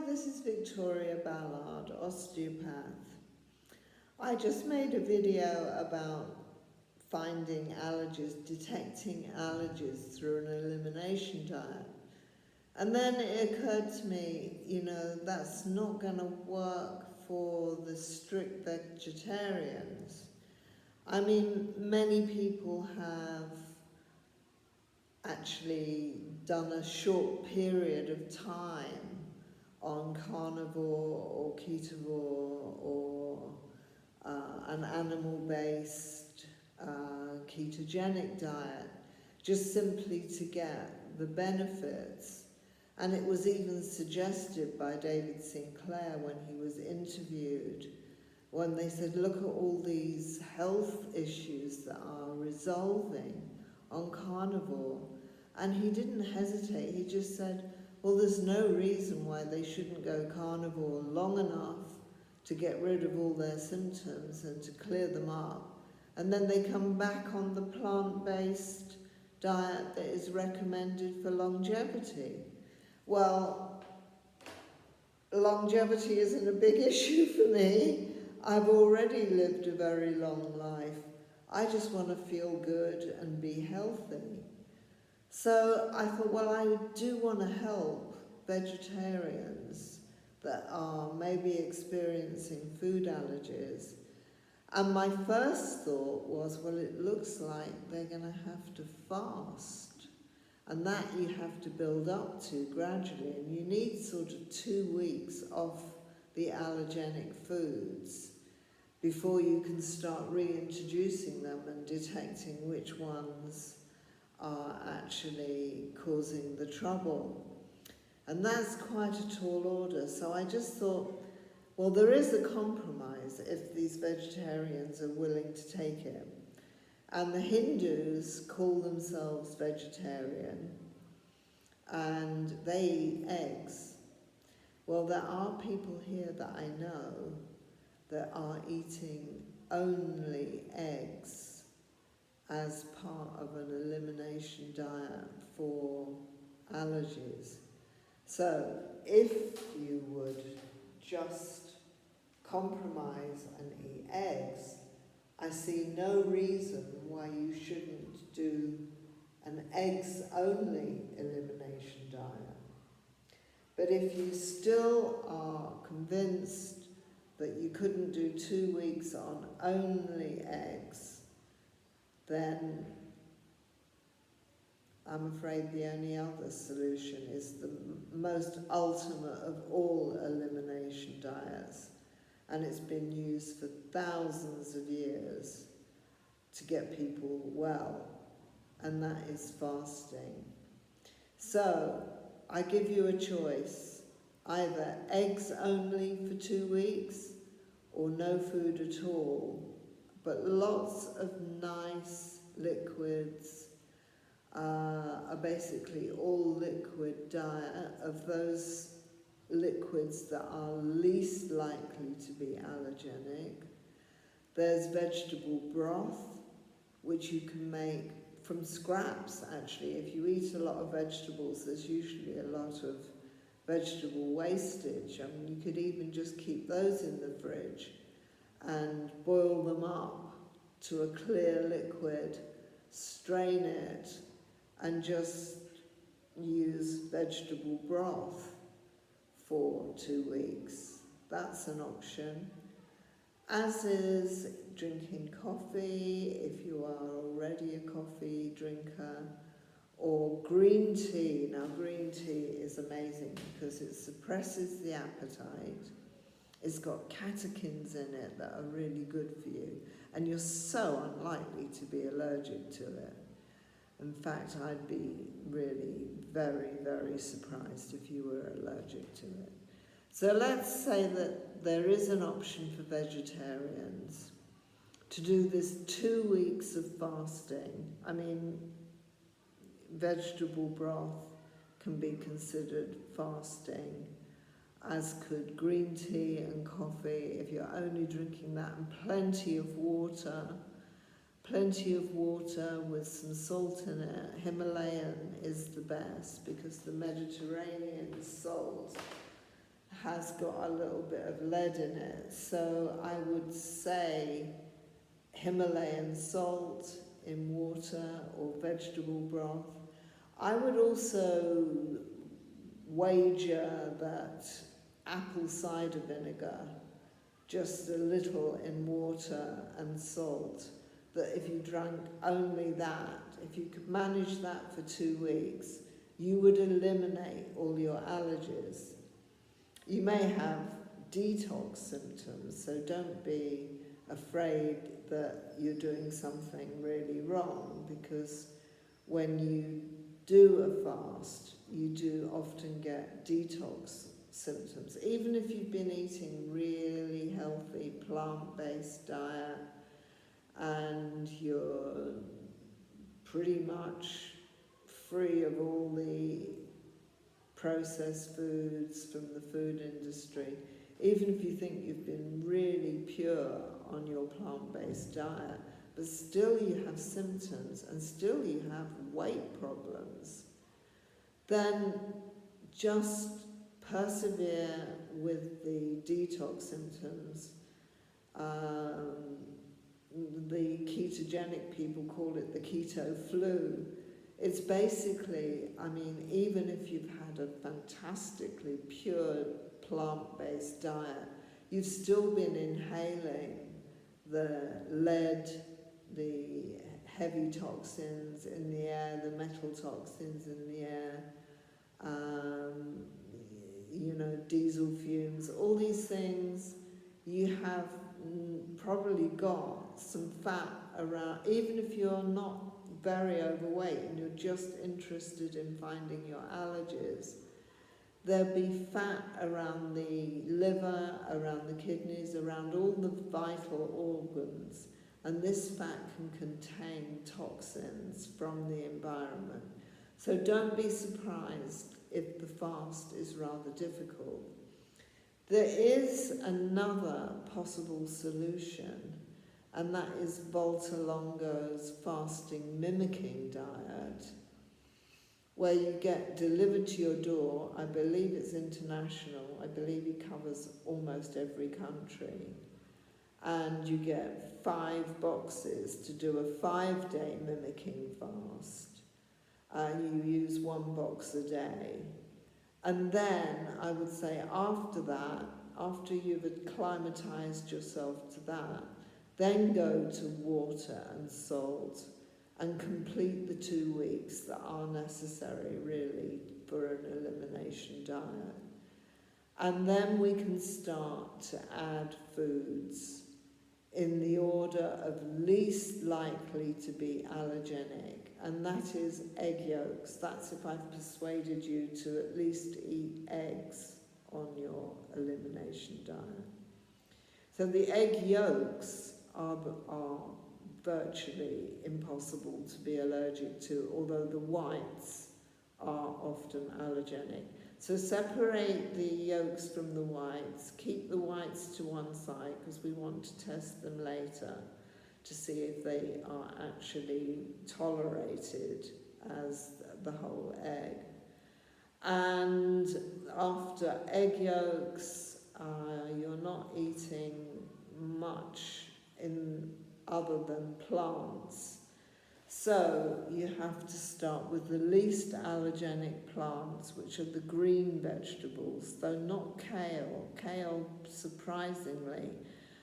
this is Victoria Ballard, osteopath. I just made a video about finding allergies, detecting allergies through an elimination diet. And then it occurred to me, that's not going to work for the strict vegetarians. I mean, many people have actually done a short period of time on carnivore or ketovore or an animal-based ketogenic diet, just simply to get the benefits. And it was even suggested by David Sinclair when he was interviewed, when they said, look at all these health issues that are resolving on carnivore. And he didn't hesitate, he just said, well, there's no reason why they shouldn't go carnivore long enough to get rid of all their symptoms and to clear them up. And then they come back on the plant-based diet that is recommended for longevity. Well, longevity isn't a big issue for me. I've already lived a very long life. I just want to feel good and be healthy. So I thought, well, I do want to help vegetarians that are maybe experiencing food allergies. And my first thought was, well, it looks like they're going to have to fast. And that you have to build up to gradually. And you need sort of 2 weeks off the allergenic foods before you can start reintroducing them and detecting which ones are actually causing the trouble. And that's quite a tall order. So I just thought, well, there is a compromise if these vegetarians are willing to take it. And the Hindus call themselves vegetarian and they eat eggs. Well, there are people here that I know that are eating only eggs as part of an elimination diet for allergies. So if you would just compromise and eat eggs, I see no reason why you shouldn't do an eggs-only elimination diet. But if you still are convinced that you couldn't do 2 weeks on only eggs, then I'm afraid the only other solution is the most ultimate of all elimination diets. And it's been used for thousands of years to get people well, and that is fasting. So I give you a choice, either eggs only for 2 weeks or no food at all, but lots of nice liquids, are basically all liquid diet of those liquids that are least likely to be allergenic. There's vegetable broth, which you can make from scraps, actually. If you eat a lot of vegetables, there's usually a lot of vegetable wastage. I mean, you could even just keep those in the fridge and boil them up to a clear liquid, strain it, and just use vegetable broth for 2 weeks. That's an option. As is drinking coffee, if you are already a coffee drinker, or green tea. Now, green tea is amazing because it suppresses the appetite. It's got catechins in it that are really good for you, and you're so unlikely to be allergic to it. In fact, I'd be really very, very surprised if you were allergic to it. So let's say that there is an option for vegetarians to do this 2 weeks of fasting. I mean, vegetable broth can be considered fasting, as could green tea and coffee if you're only drinking that, and plenty of water. Plenty of water with some salt in it. Himalayan is the best because the Mediterranean salt has got a little bit of lead in it. So I would say Himalayan salt in water or vegetable broth. I would also wager that apple cider vinegar, just a little in water and salt, that if you drank only that, if you could manage that for 2 weeks, you would eliminate all your allergies. You may have detox symptoms, so don't be afraid that you're doing something really wrong, because when you do a fast, you do often get detox symptoms. Even if you've been eating really healthy plant-based diet and you're pretty much free of all the processed foods from the food industry, even if you think you've been really pure on your plant-based diet, but still you have symptoms and still you have weight problems, then just persevere with the detox symptoms. The ketogenic people call it the keto flu. It's basically, I mean, even if you've had a fantastically pure plant-based diet, you've still been inhaling the lead, the heavy toxins in the air, the metal toxins in the air, diesel fumes, all these things. You have probably got some fat around, even if you're not very overweight and you're just interested in finding your allergies. There'll be fat around the liver, around the kidneys, around all the vital organs, and this fat can contain toxins from the environment. So don't be surprised if the fast is rather difficult. There is another possible solution, and that is Volta Longo's fasting mimicking diet, where you get delivered to your door. I believe it's international. I believe he covers almost every country. And you get 5 boxes to do a 5-day mimicking fast. You use 1 box a day. And then I would say after that, after you've acclimatized yourself to that, then go to water and salt and complete the 2 weeks that are necessary really for an elimination diet. And then we can start to add foods in the order of least likely to be allergenic, and that is egg yolks. That's if I've persuaded you to at least eat eggs on your elimination diet. So the egg yolks are virtually impossible to be allergic to, although the whites are often allergenic. So separate the yolks from the whites, keep the whites to one side because we want to test them later to see if they are actually tolerated as the whole egg. And after egg yolks, you're not eating much in other than plants. So you have to start with the least allergenic plants, which are the green vegetables, though not kale. Kale, surprisingly,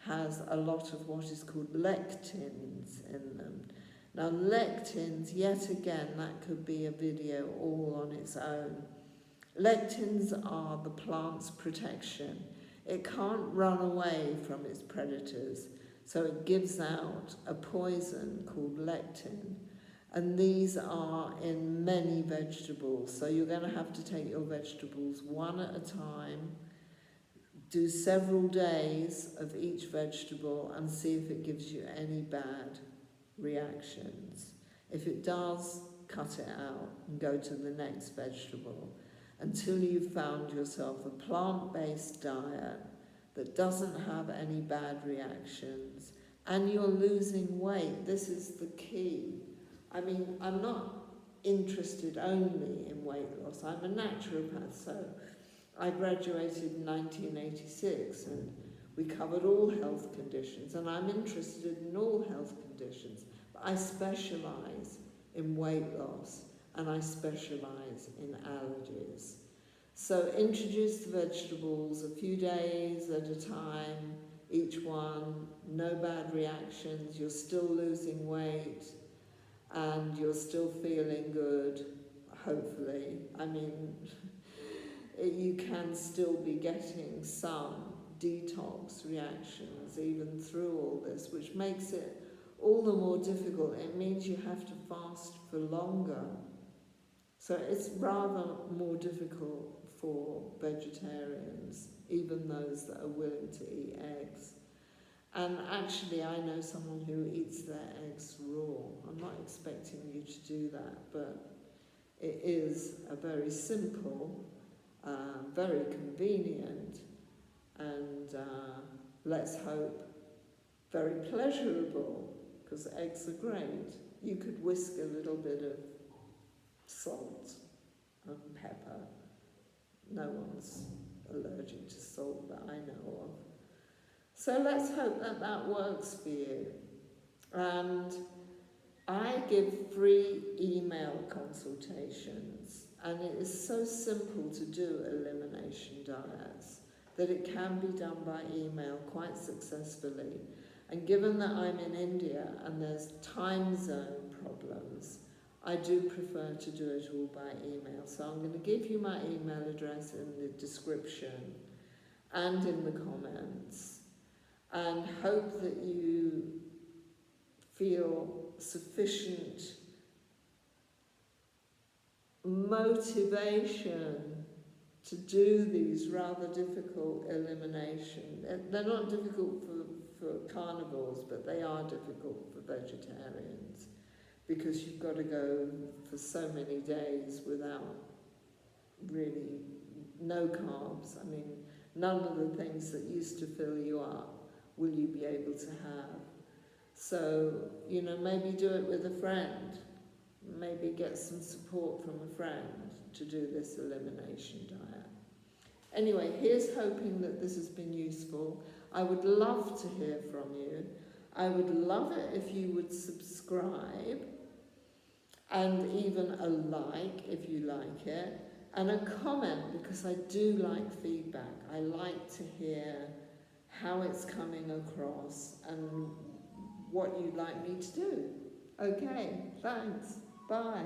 has a lot of what is called lectins in them. Now lectins, yet again, that could be a video all on its own. Lectins are the plant's protection. It can't run away from its predators, so it gives out a poison called lectin. And these are in many vegetables, so you're going to have to take your vegetables one at a time, do several days of each vegetable and see if it gives you any bad reactions. If it does, cut it out and go to the next vegetable until you've found yourself a plant-based diet that doesn't have any bad reactions and you're losing weight. This is the key. I mean, I'm not interested only in weight loss. I'm a naturopath, so I graduated in 1986 and we covered all health conditions, and I'm interested in all health conditions, but I specialise in weight loss and I specialise in allergies. So introduce the vegetables a few days at a time, each one, no bad reactions, you're still losing weight and you're still feeling good, hopefully. I mean, you can still be getting some detox reactions even through all this, which makes it all the more difficult. It means you have to fast for longer. So it's rather more difficult for vegetarians, even those that are willing to eat eggs. And actually, I know someone who eats their eggs raw. I'm not expecting you to do that, but it is a very simple, very convenient, and let's hope very pleasurable, because eggs are great. You could whisk a little bit of salt and pepper. No one's allergic to salt that I know of. So let's hope that that works for you. And I give free email consultations, and it is so simple to do elimination diets that it can be done by email quite successfully. And given that I'm in India and there's time zone problems, I do prefer to do it all by email. So I'm going to give you my email address in the description and in the comments, and hope that you feel sufficient motivation to do these rather difficult elimination. They're not difficult for carnivores, but they are difficult for vegetarians, because you've got to go for so many days without really no carbs. I mean, none of the things that used to fill you up will you be able to have. So, you know, maybe do it with a friend. Maybe get some support from a friend to do this elimination diet. Anyway, here's hoping that this has been useful. I would love to hear from you. I would love it if you would subscribe, and even a like if you like it, and a comment, because I do like feedback. I like to hear how it's coming across and what you'd like me to do. Okay, thanks. Bye.